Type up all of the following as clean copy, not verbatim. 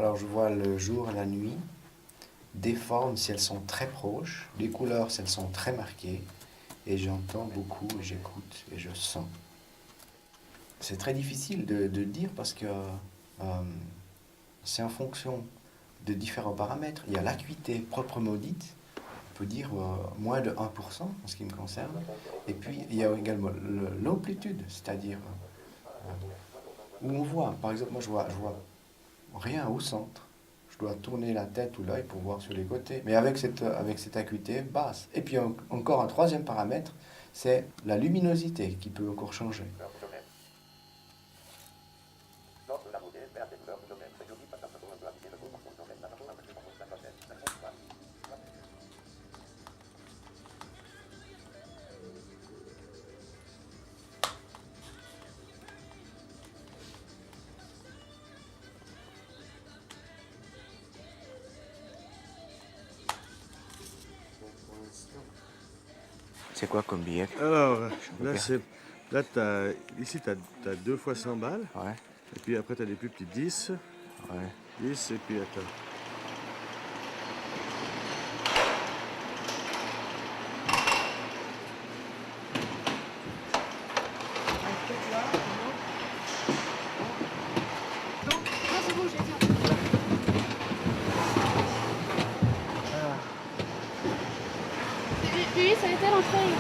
Alors je vois le jour et la nuit, des formes si elles sont très proches, des couleurs si elles sont très marquées, et j'entends beaucoup, j'écoute et je sens. C'est très difficile de dire parce que c'est en fonction de différents paramètres. Il y a l'acuité proprement dite, on peut dire moins de 1% en ce qui me concerne, et puis il y a également l'amplitude, c'est-à-dire où on voit, par exemple moi je vois rien au centre. Je dois tourner la tête ou l'œil pour voir sur les côtés, mais avec cette acuité basse. Et puis encore un troisième paramètre, c'est la luminosité qui peut encore changer. C'est quoi comme billet? Alors, ici, tu as 2 fois 100 balles. Ouais, Et puis après, tu as des plus petits 10. ouais. 10, et puis attends. Non, c'est bon, j'ai dit. Oui, ça a été l'entrée.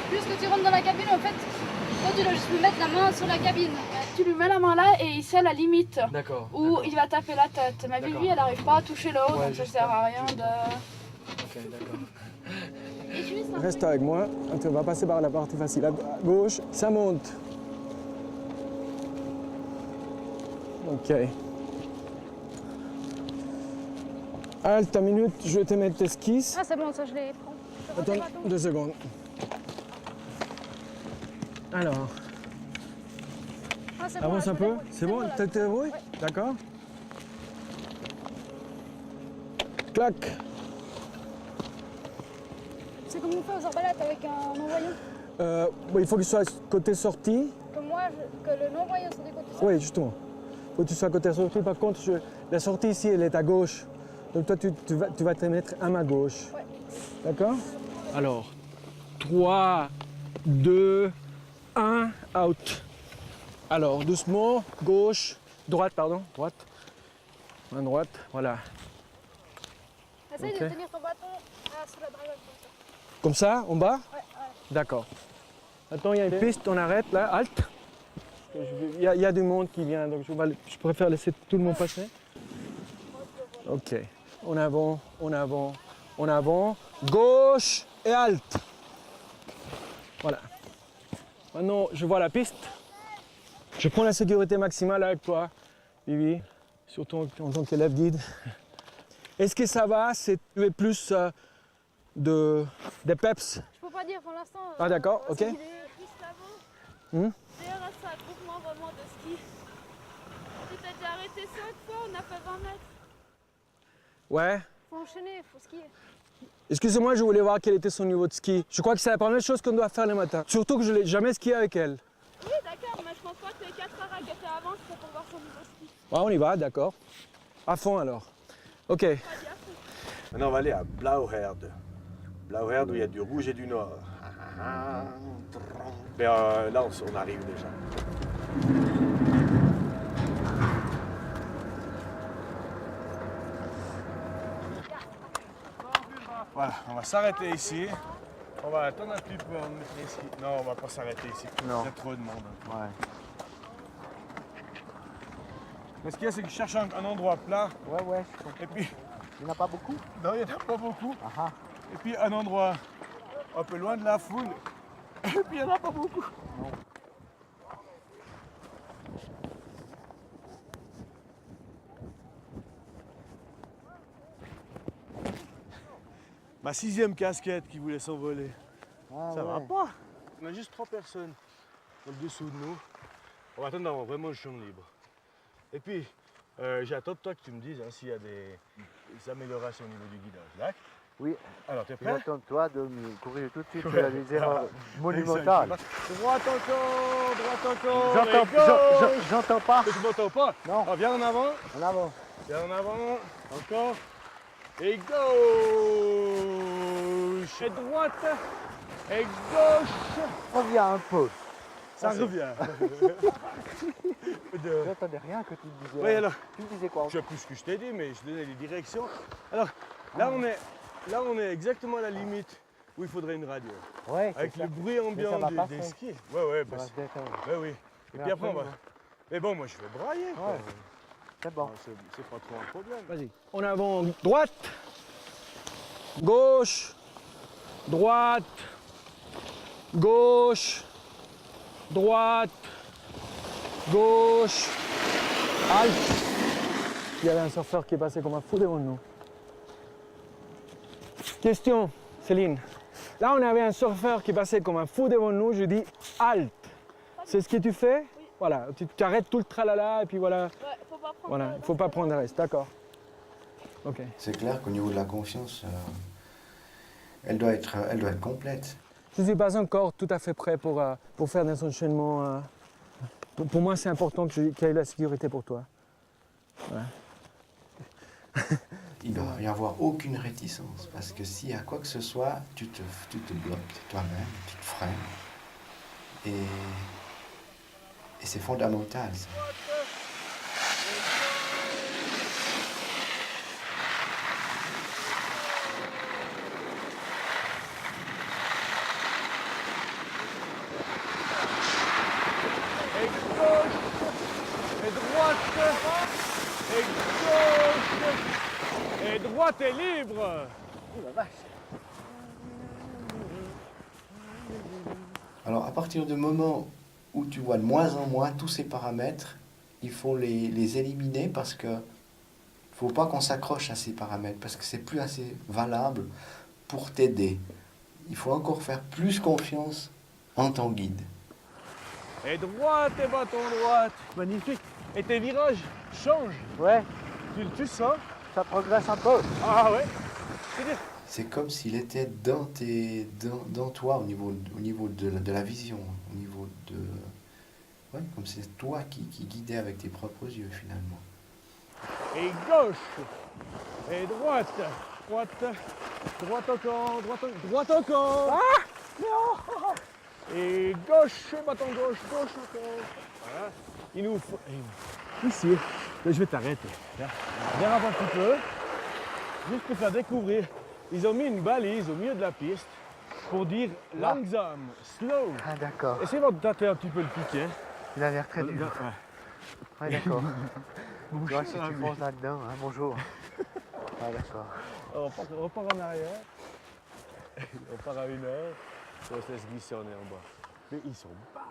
Puisque tu rentres dans la cabine, en fait, toi tu dois juste lui mettre la main sur la cabine. Tu lui mets la main là et ici à la limite. D'accord. Où il va taper la tête. Mais D'accord. lui, elle n'arrive pas à toucher le haut, Ouais, donc ça juste sert à pas. rien de. Ok, d'accord. Et juste un Reste peu- avec moi. On va passer par la partie facile. À gauche, ça monte. Ok. Halte, ta minute, je vais te mettre tes skis. Ah, c'est bon, ça je les prends. Attends 2 secondes. Alors, Ah, c'est bon, avance là, un je peu. me débrouille. C'est bon, là. tu te débrouilles? Ouais. D'accord. Clac. C'est comme on fait aux arbalètes avec un non-voyant. Bon, il faut qu'il soit côté sortie. Comme moi, que le non-voyant soit des côtés. Oui, justement. Il faut que tu sois côté sortie. Par contre, la sortie ici, elle est à gauche. Donc toi, tu vas te mettre à ma gauche. Ouais. D'accord? Alors, 3, 2, 1, out. Alors, doucement, gauche, droite, pardon, droite. Main droite, voilà. Essaye Ok. de tenir ton bâton sous la dragonne Comme ça, en bas? comme ça. Ouais, ouais. D'accord. Attends, il y a une piste, on arrête là, halte. Il y a du monde qui vient, donc je préfère laisser tout le monde passer. Ok. En avant, en avant, en avant. Gauche et halte. Voilà. Maintenant, je vois la piste. Je prends la sécurité maximale avec toi, Vivi, surtout en tant qu'élève guide. Est-ce que ça va? Tu es plus des peps? Je peux pas dire pour l'instant. Ah, d'accord, ok. Il est juste là-bas. Hmm. D'ailleurs, c'est un groupement vraiment de ski. Tu t'es déjà arrêté 5 fois, on a fait 20 mètres. Ouais. Faut enchaîner, faut skier. Excusez-moi, je voulais voir quel était son niveau de ski. Je crois que c'est la première chose qu'on doit faire le matin. Surtout que je n'ai jamais skié avec elle. Oui, d'accord, mais je pense pas que les 4 heures à qui étaient avant, c'est pour voir son niveau ski. Ouais, on y va, d'accord. À fond alors. Ok. Pas dit à fond. Maintenant, on va aller à Blauherde. Blauherde, où il y a du rouge et du noir. Mais là, on arrive déjà. Voilà, on va s'arrêter ici. On va attendre un petit peu avant de mettre les skis. Non, on va pas s'arrêter ici. Non. Il y a trop de monde. Ouais. Mais ce qu'il y a, c'est que je cherche un endroit plat. Ouais. Et puis, Il n'y en a pas beaucoup? non, il n'y en a pas beaucoup. Ah. Et puis, un endroit un peu loin de la foule. Et puis, il n'y en a pas beaucoup. Ma 6e casquette qui voulait s'envoler. Ça va pas. On a juste 3 personnes en dessous de nous. On va attendre d'avoir vraiment le champ libre. Et puis, j'attends de toi que tu me dises s'il y a des améliorations au niveau du guidage. D'accord? Oui. Alors, t'es Je prêt? m'attends de toi de me courir tout de suite Ouais. des erreurs monumentales. Droite encore, droite encore. J'entends et gauche. j'entends pas. Tu m'entends pas? Non. Ah, viens en avant. En avant. Viens en avant. Encore. Et gauche. Et droite. Et gauche. Reviens un peu. Ça revient. J'entendais rien que tu disais. Oui, alors, Tu me disais quoi? je sais plus ce que je t'ai dit, mais je donnais les directions. Alors, là, on est exactement à la limite où il faudrait une radio. Ouais, Avec c'est le ça. bruit ambiant va des passer. skis. Ouais, Ça bah, va se détendre. oui. Et Mais puis après, on va. après, Mais bon, moi, je vais brailler. quoi. Ouais. C'est bon. Non, c'est pas trop un problème. Vas-y. En avant, droite, gauche, droite, gauche, droite, gauche, halte. Il y avait un surfeur qui est passé comme un fou devant nous. Question, Céline. Là, on avait un surfeur qui passait comme un fou devant nous. Je dis halte. C'est ce que tu fais? Oui. Voilà, tu arrêtes tout le tralala et puis voilà. Ouais, faut pas prendre. Voilà, il ne faut pas prendre le reste, d'accord. Ok. C'est clair qu'au niveau de la confiance, elle doit être complète. Je ne suis pas encore tout à fait prêt pour faire des enchaînements. Pour moi, c'est important qu'il y ait la sécurité pour toi. Il ne doit y avoir aucune réticence, parce que s'il y a quoi que ce soit, tu te bloques toi-même, tu te freines. Et c'est fondamental, ça. Et gauche. Et droite. Et gauche. Et droite est libre. Alors, à partir du moment où tu vois de moins en moins tous ces paramètres, il faut les éliminer parce que faut pas qu'on s'accroche à ces paramètres parce que c'est plus assez valable pour t'aider. Il faut encore faire plus confiance en ton guide. Et droite et bâton droite. Magnifique. Et tes virages changent. Ouais, Tu sens? ça progresse un peu. Ah ouais. C'est-à-dire, C'est comme s'il était dans toi au niveau de la vision, au niveau de... Ouais, comme c'est toi qui guidais avec tes propres yeux finalement. et gauche. Et droite. Droite. Droite encore. Droite encore. Ah non. Et gauche, bâton gauche, gauche encore. Voilà. Il nous faut... Ici, je vais t'arrêter. Viens un petit peu. Juste pour faire découvrir. Ils ont mis une balise au milieu de la piste pour dire Là. langsam, slow. Ah d'accord. Essayez de tâter un petit peu le piquet. Il a l'air très dur. Ouais. Ouais, d'accord. Mon Tu vois, cher si tu ami. fonces là-dedans, hein, bonjour. Ah d'accord. On repart en arrière. On part à 1 heure. Et on se laisse glisser, on est en bas. Mais ils sont barges.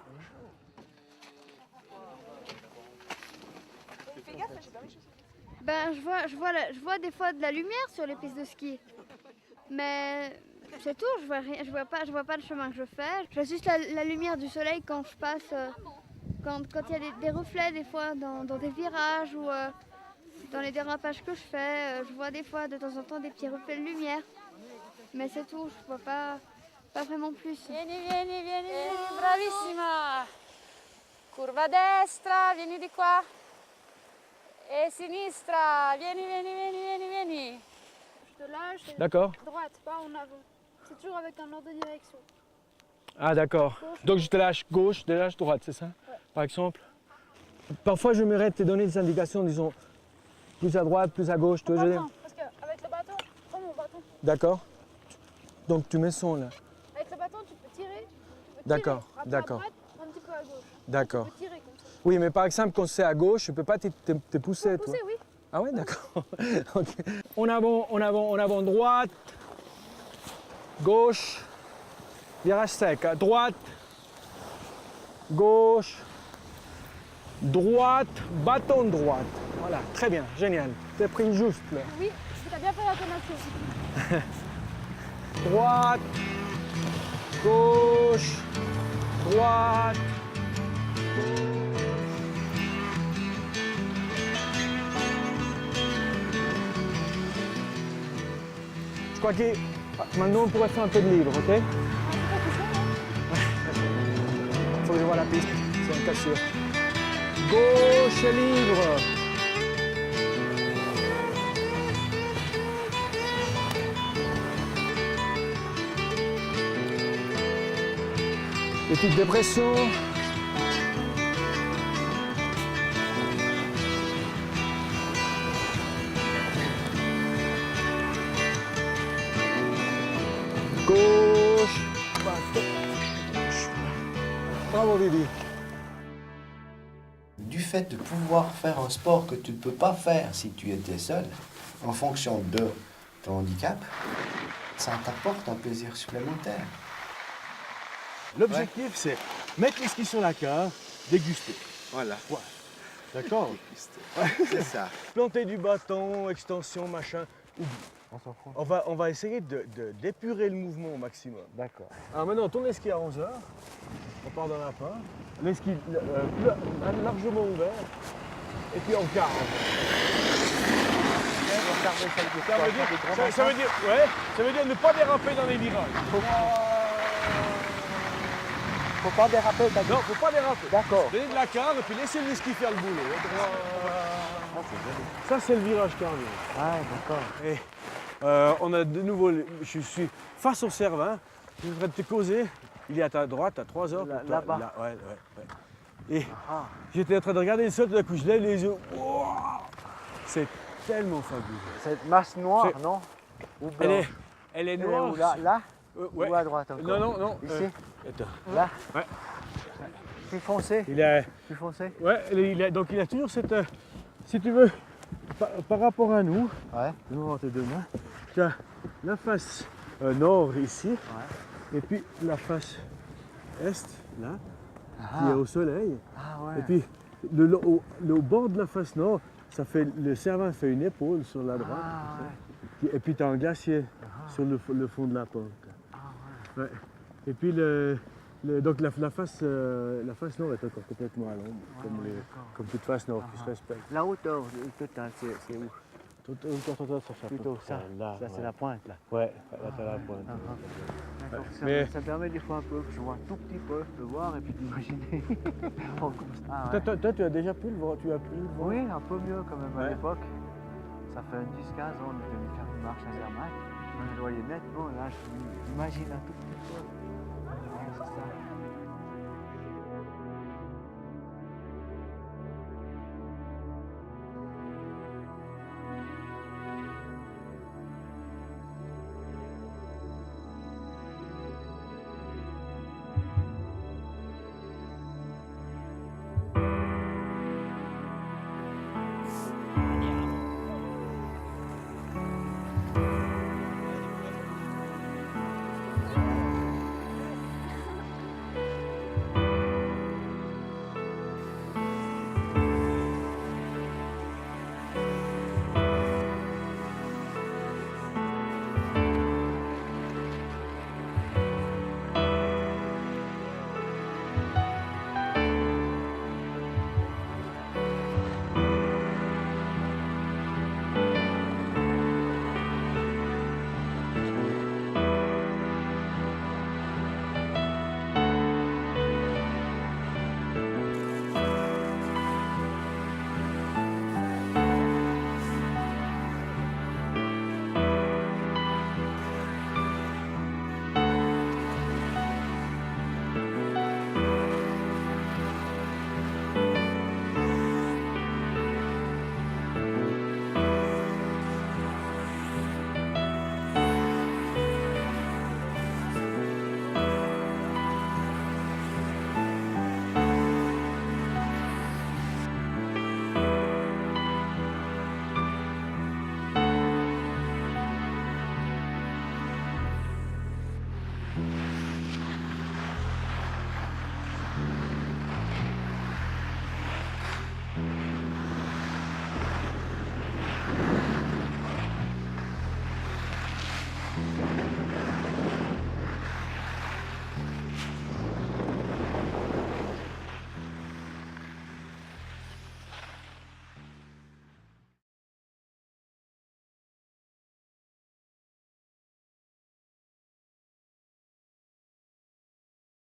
Ben, je vois des fois de la lumière sur les pistes de ski. Mais c'est tout, je vois rien, je vois pas le chemin que je fais. Je vois juste la lumière du soleil quand je passe, quand il y a des reflets des fois dans des virages ou dans les dérapages que je fais. Je vois des fois de temps en temps des petits reflets de lumière. Mais c'est tout, je vois pas vraiment plus. Vieni, bravissima. Curva destra, vieni di qua. Et sinistra, vieni. Je te lâche. et D'accord. Droite, pas en avant. C'est toujours avec un ordre de direction. Ah d'accord. Donc je te lâche gauche, je te lâche droite, c'est ça? Par exemple? Parfois je m'aimerais te donner des indications, disons, plus à droite, plus à gauche. Tu vois, Pas je veux dire. besoin, parce qu'avec le bâton, prends mon bâton. D'accord. Donc tu mets son là. Avec le bâton, tu peux tirer. D'accord, Un peu d'accord. à droite, un petit peu à gauche. D'accord. Tu peux tirer comme ça. Oui, mais par exemple, quand c'est à gauche, je peux pas te pousser, toi. Pousser, oui. Ah ouais, d'accord. Ok. En avant, droite, gauche, virage sec, à droite, gauche, droite, bâton droite. Voilà, très bien, génial. T'as pris juste là. Oui, parce que t'as bien fait la connexion. Droite, gauche, droite. Je crois que maintenant on pourrait faire un peu de libre, ok? Faut que je vois la piste, c'est une cassure. Gauche libre. Petite dépression. Gauche. Bravo Vivi. Du fait de pouvoir faire un sport que tu ne peux pas faire si tu étais seul, en fonction de ton handicap, ça t'apporte un plaisir supplémentaire. L'objectif, c'est mettre les skis sur la carte, déguster. Voilà. Ouais. D'accord. C'est ça. Planter du bâton, extension, machin. Oublie. On s'en fout. On va essayer d'épurer le mouvement au maximum. D'accord. Alors maintenant, on tourne les skis à 11h. On part dans la pente. Les skis largement ouverts. Et puis on carre. Ça veut dire ne pas déraper dans les virages. Faut pas déraper, t'as dit. Non, faut pas déraper. D'accord. Donner de la carre et puis laisser les skis faire le boulot. Ça, c'est le virage carré. Ah, d'accord. Et on a de nouveau, je suis face au Cervin, je suis en train de te causer. Il est à ta droite, à 3 heures. Là-bas. Là, ouais. Et j'étais en train de regarder le sol, tout d'un coup, je lève les yeux. Wow, c'est tellement fabuleux. Cette masse noire, C'est- non? Ou Elle blanche? est Elle est noire. où, là? Là? Ouais. Ou à droite encore? Non. Ici? Attends. Là? Ouais. Plus foncé? Il a, Plus foncé? ouais, donc il a toujours cette, si tu veux, par rapport à nous, Ouais. nous on va te donner, tu as la face nord ici, et puis la face est, là, qui est au soleil, Ah ouais. et puis le bord de la face nord, ça fait, le Cervin fait une épaule sur la droite, Ah ouais. et puis tu as un glacier sur le fond de la pente. Ouais. Et puis donc la face nord est encore complètement à l'ombre, comme toute face nord qui se respecte. La hauteur totale, c'est où? Ça fait Plutôt ça. là, Ça, c'est la pointe, là. Ouais, là t'as la pointe. D'accord. Mais- Ça permet des fois un peu que je vois un tout petit peu de voir et puis d'imaginer. Oh, comme ça. Ah, ouais. Toi, tu as déjà pu le voir, tu as pu le voir. Oui, un peu mieux quand même à Ouais. l'époque. Ça fait 10-15 ans que je devais faire une marche à Zermatt. Je le voyais nettement, là, je m'imagine un tout petit peu. Ouais, c'est ça.